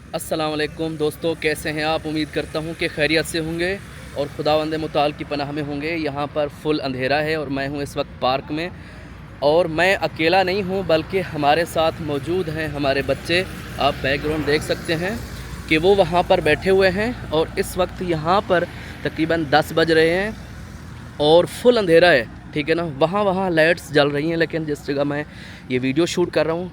अस्सलाम वालेकुम दोस्तों, कैसे हैं आप? उम्मीद करता हूं कि खैरियत से होंगे और खुदावंद मुताल की पनाह में होंगे। यहां पर फुल अंधेरा है और मैं हूं इस वक्त पार्क में, और मैं अकेला नहीं हूं बल्कि हमारे साथ मौजूद हैं हमारे बच्चे। आप बैकग्राउंड देख सकते हैं कि वो वहां पर बैठे हुए हैं और इस वक्त यहां पर तकरीबन 10 बज रहे हैं और फुल अंधेरा है, ठीक है ना। वहाँ वहाँ लाइट्स जल रही हैं, लेकिन जिस जगह मैं ये वीडियो शूट कर रहा हूँ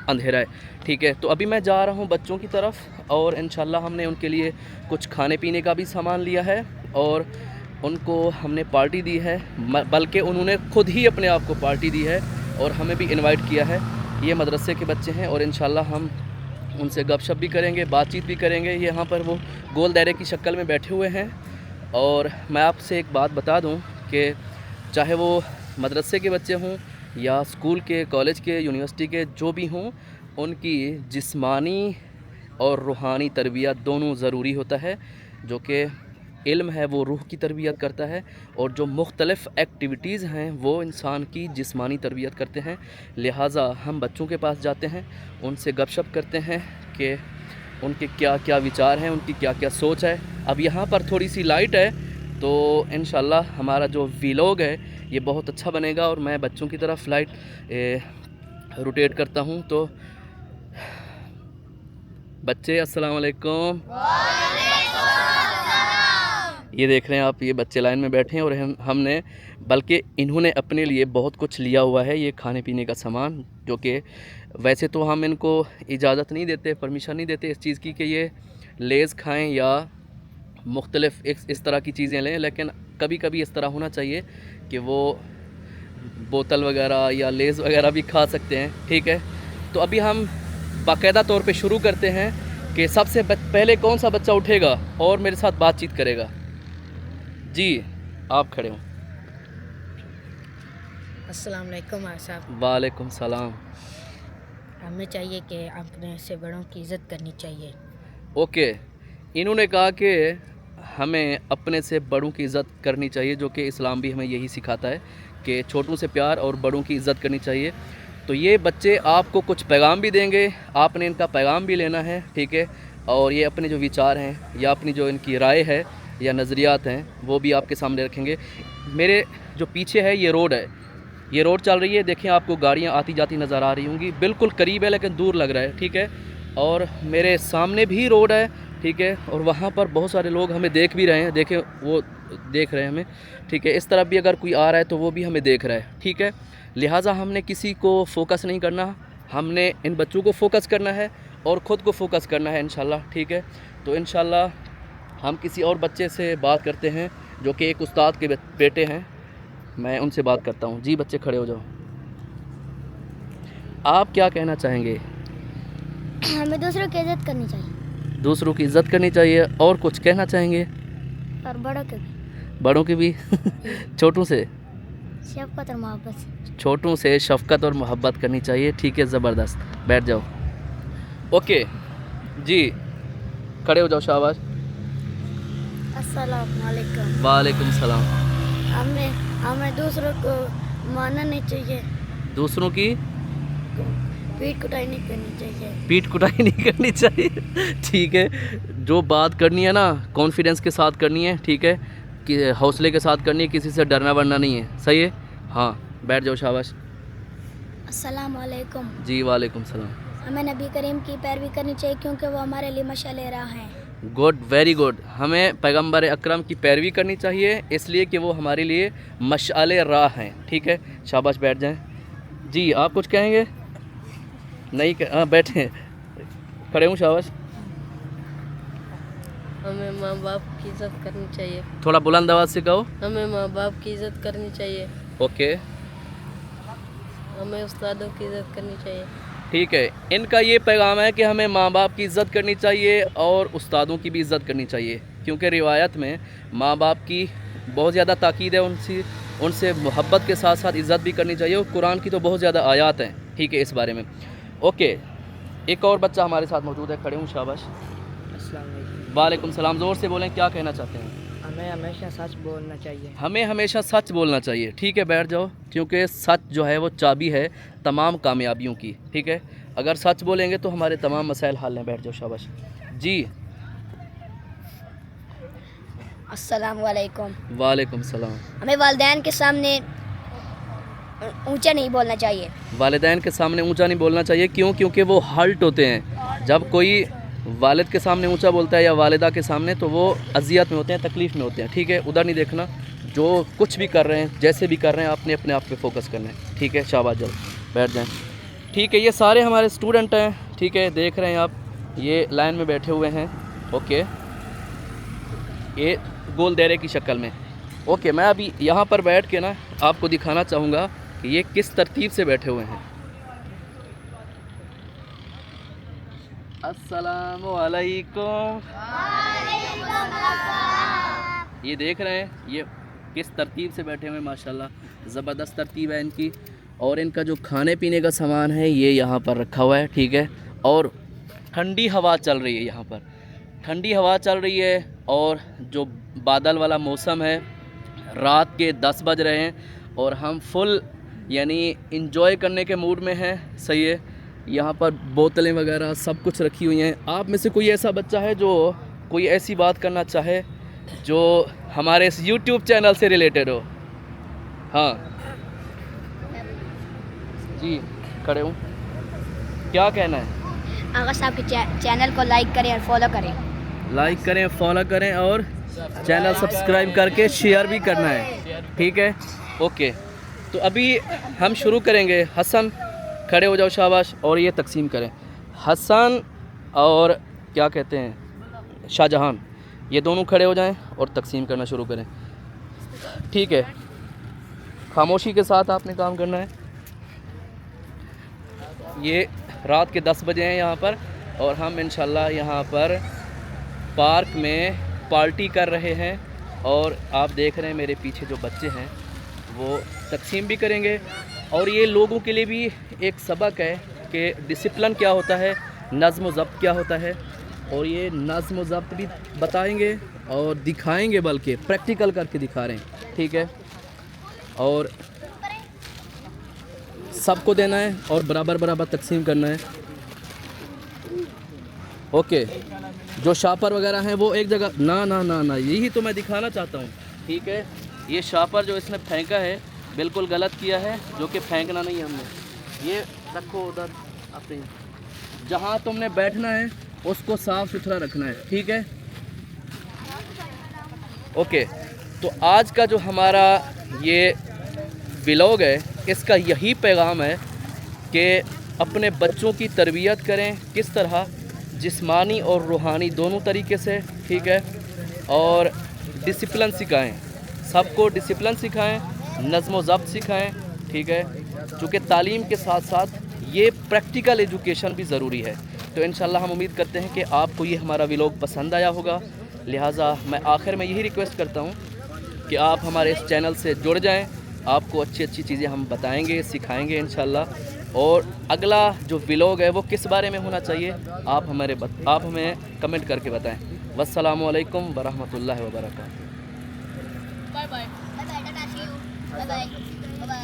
अंधेरा है, ठीक है। तो अभी मैं जा रहा हूँ बच्चों की तरफ और इंशाल्लाह हमने उनके लिए कुछ खाने पीने का भी सामान लिया है और उनको हमने पार्टी दी है, बल्कि उन्होंने खुद ही अपने आप को पार्टी दी है और हमें भी इनवाइट किया है। ये मदरसे के बच्चे हैं और इंशाल्लाह हम उनसे गपशप भी करेंगे, बातचीत भी करेंगे। ये यहाँ पर वो गोल दायरे की शक्ल में बैठे हुए हैं। और मैं आपसे एक बात बता दूं कि चाहे वो मदरसे के बच्चे हों या स्कूल के, कॉलेज के, यूनिवर्सिटी के, जो भी हों, उनकी जिस्मानी और रूहानी तरबियत दोनों ज़रूरी होता है। जो कि इल्म है वो रूह की तरबियत करता है और जो मुख्तलिफ़ एक्टिविटीज़ हैं वो इंसान की जिस्मानी तरबियत करते हैं। लिहाजा हम बच्चों के पास जाते हैं, उनसे गपशप करते हैं कि उनके क्या क्या विचार हैं, उनकी क्या क्या सोच है। अब यहाँ पर थोड़ी सी लाइट है तो इंशाल्लाह हमारा जो वीलॉग है ये बहुत अच्छा बनेगा। और मैं बच्चों की तरफ लाइट रोटेट करता हूँ। तो बच्चे, अस्सलाम वालेकुम। ये देख रहे हैं आप, ये बच्चे लाइन में बैठे हैं और हमने बल्कि इन्होंने अपने लिए बहुत कुछ लिया हुआ है, ये खाने पीने का सामान, जो कि वैसे तो हम इनको इजाज़त नहीं देते, परमिशन नहीं देते इस चीज़ की कि ये लेज़ खाएं या मुख्तलिफ़ इस तरह की चीज़ें लें, लेकिन कभी कभी इस तरह होना चाहिए कि वो बोतल वगैरह या लेज़ वगैरह भी खा सकते हैं, ठीक है। तो अभी हम बाकायदा तौर पे शुरू करते हैं कि सबसे पहले कौन सा बच्चा उठेगा और मेरे साथ बातचीत करेगा। जी, आप खड़े हो। अस्सलाम वालेकुम साहब। वालेकुम सलाम। हमें चाहिए कि अपने से बड़ों की इज़्ज़त करनी चाहिए। ओके, इन्होंने कहा कि हमें अपने से बड़ों की इज़्ज़त करनी चाहिए, जो कि इस्लाम भी हमें यही सिखाता है कि छोटों से प्यार और बड़ों की इज़्ज़त करनी चाहिए। तो ये बच्चे आपको कुछ पैगाम भी देंगे, आपने इनका पैगाम भी लेना है, ठीक है। और ये अपने जो विचार हैं या अपनी जो इनकी राय है या नज़रियात हैं वो भी आपके सामने रखेंगे। मेरे जो पीछे है ये रोड है, ये रोड चल रही है, देखें आपको गाड़ियाँ आती जाती नज़र आ रही होंगी। बिल्कुल करीब है लेकिन दूर लग रहा है, ठीक है। और मेरे सामने भी रोड है, ठीक है, और वहाँ पर बहुत सारे लोग हमें देख भी रहे हैं, देखें वो देख रहे हैं हमें, ठीक है। इस तरफ भी अगर कोई आ रहा है तो वो भी हमें देख रहा है, ठीक है। लिहाजा हमने किसी को फोकस नहीं करना, हमने इन बच्चों को फोकस करना है और ख़ुद को फोकस करना है इंशाल्लाह, ठीक है। तो इंशाल्लाह हम किसी और बच्चे से बात करते हैं जो कि एक उस्ताद के बेटे हैं, मैं उनसे बात करता हूँ। जी बच्चे, खड़े हो जाओ। आप क्या कहना चाहेंगे? हमें दूसरों की इज्जत करनी चाहिए दूसरों की इज़्ज़त करनी चाहिए, और कुछ कहना चाहेंगे? और बड़ों की भी बड़ों की भी छोटों से शफकत और मोहब्बत से। छोटों से शफ़क़त और मोहब्बत करनी चाहिए, ठीक है। ज़बरदस्त, बैठ जाओ। ओके जी, खड़े हो जाओ, शाबाश। अस्सलाम वालेकुम। वालेकुम सलाम। हमें हमें दूसरों को मानना नहीं चाहिए, दूसरों की पीठ कुटाई नहीं करनी चाहिए। पीठ कुटाई नहीं करनी चाहिए, ठीक है। जो बात करनी है ना, कॉन्फिडेंस के साथ करनी है, ठीक है, कि हौसले के साथ करनी है, किसी से डरना वरना नहीं है, सही है। हाँ, बैठ जाओ, शाबाश। अस्सलाम वालेकुम। जी वालेकुम सलाम। हमें नबी करीम की पैरवी करनी चाहिए क्योंकि वो हमारे लिए मशाल राह हैं। Good, very good. हमें पैगंबर अकरम की पैरवी करनी चाहिए इसलिए कि वो हमारे लिए मशाल राह हैं, ठीक है। शाबाश, बैठ जाएं। जी, आप कुछ कहेंगे? नहीं हाँ, बैठे, खड़े हूँ, शाबाश। हमें माँ बाप की इज़्ज़त करनी चाहिए। थोड़ा बुलंद आवाज़ से कहो। हमें माँ बाप की इज़्ज़त करनी चाहिए। ओके, हमें उस्तादों की इज़्ज़त करनी चाहिए। ठीक है। इनका ये पैगाम है कि हमें माँ बाप की इज़्ज़त करनी चाहिए और उस्तादों की भी इज़्ज़त करनी चाहिए, क्योंकि रिवायत में माँ बाप की बहुत ज़्यादा ताकीद है, उनसे मोहब्बत के साथ साथ इज़्ज़त भी करनी चाहिए, और कुरान की तो बहुत ज़्यादा आयात हैं, ठीक है, इस बारे में। ओके, एक और बच्चा हमारे साथ मौजूद है, खड़े हूँ, शाबाश। अस्सलाम वालेकुम। वालेकुम सलाम। ज़ोर से बोलें, क्या कहना चाहते हैं? हमें हमेशा सच बोलना चाहिए। हमें हमेशा सच बोलना चाहिए, ठीक है, बैठ जाओ, क्योंकि सच जो है वो चाबी है तमाम कामयाबियों की, ठीक है। अगर सच बोलेंगे तो हमारे तमाम मसाइल हल हैं। बैठ जाओ, शाबाश जी। अस्सलाम वालेकुम। वालेकुम सलाम। हमें वालिदैन के सामने ऊंचा नहीं बोलना चाहिए। वालिदैन के सामने ऊंचा नहीं बोलना चाहिए, क्यों? क्योंकि वो हर्ट होते हैं। जब कोई वालिद के सामने ऊंचा बोलता है या वालिदा के सामने, तो वो अजियत में होते हैं, तकलीफ़ में होते हैं। ठीक है, उधर नहीं देखना। जो कुछ भी कर रहे हैं, जैसे भी कर रहे हैं, आपने अपने आप पे फोकस करना है। ठीक है, शाबाश, जल्द बैठ जाएं। ठीक है, ये सारे हमारे स्टूडेंट हैं। ठीक है, देख रहे हैं आप, ये लाइन में बैठे हुए हैं। ओके, ये गोल दायरे की शक्ल में। ओके, मैं अभी यहाँ पर बैठ के ना आपको दिखाना चाहूँगा कि ये किस तरतीब से बैठे हुए हैं। अस्सलामु अलैकुम। ये देख रहे हैं, ये किस तरतीब से बैठे हुए हैं। माशाल्लाह ज़बरदस्त तरतीब है इनकी। और इनका जो खाने पीने का सामान है ये यहाँ पर रखा हुआ है। ठीक है, और ठंडी हवा चल रही है, यहाँ पर ठंडी हवा चल रही है। और जो बादल वाला मौसम है, रात के 10 बज रहे हैं और हम फुल यानी इंजॉय करने के मूड में हैं। सही है, यहाँ पर बोतलें वगैरह सब कुछ रखी हुई हैं। आप में से कोई ऐसा बच्चा है जो कोई ऐसी बात करना चाहे जो हमारे इस YouTube चैनल से रिलेटेड हो? हाँ जी, खड़े हूँ, क्या कहना है? आगा साहब के चैनल को लाइक करें और फॉलो करें। लाइक करें, फॉलो करें और चैनल सब्सक्राइब करके शेयर भी करना है। ठीक है, ओके। तो अभी हम शुरू करेंगे। हसन खड़े हो जाओ, शाबाश, और ये तकसीम करें। हसन और क्या कहते हैं, शाहजहान, ये दोनों खड़े हो जाएं और तकसीम करना शुरू करें। ठीक है, खामोशी के साथ आपने काम करना है। ये रात के 10 बजे हैं यहाँ पर, और हम इंशाल्लाह यहाँ पर पार्क में पार्टी कर रहे हैं। और आप देख रहे हैं मेरे पीछे जो बच्चे हैं वो तकसीम भी करेंगे। और ये लोगों के लिए भी एक सबक है कि डिसिप्लिन क्या होता है, नज़्म व ज़ब्त क्या होता है। और ये नज़्म व ज़ब्त भी बताएंगे और दिखाएंगे, बल्कि प्रैक्टिकल करके दिखा रहे हैं। ठीक है, और सबको देना है और बराबर बराबर तकसीम करना है। ओके, जो शापर वगैरह हैं वो एक जगह ना ना ना ना, यही तो मैं दिखाना चाहता हूँ। ठीक है, ये शापर जो इसने फेंका है बिल्कुल गलत किया है, जो कि फेंकना नहीं है हमने। ये रखो उधर अपने, जहाँ तुमने बैठना है उसको साफ़ सुथरा रखना है। ठीक है, ओके। तो आज का जो हमारा ये व्लॉग है, इसका यही पैगाम है कि अपने बच्चों की तरबियत करें, किस तरह, जिस्मानी और रूहानी दोनों तरीके से। ठीक है, और डिसिप्लिन सिखाएं, सबको डिसिप्लिन सिखाएं, नज़्म व ज़ब्त सिखाएं। ठीक है, चूँकि तालीम के साथ साथ ये प्रैक्टिकल एजुकेशन भी ज़रूरी है। तो इंशाल्लाह हम उम्मीद करते हैं कि आपको ये हमारा व्लॉग पसंद आया होगा। लिहाजा मैं आखिर में यही रिक्वेस्ट करता हूँ कि आप हमारे इस चैनल से जुड़ जाएं। आपको अच्छी अच्छी चीज़ें हम बताएंगे, सिखाएंगे इंशाल्लाह। और अगला जो व्लॉग है वो किस बारे में होना चाहिए, आप हमें कमेंट करके बताएं। वस्सलामु अलैकुम वरहमतुल्लाहि वबरकातुहू। Bye bye bye bye bye bye bye bye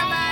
bye.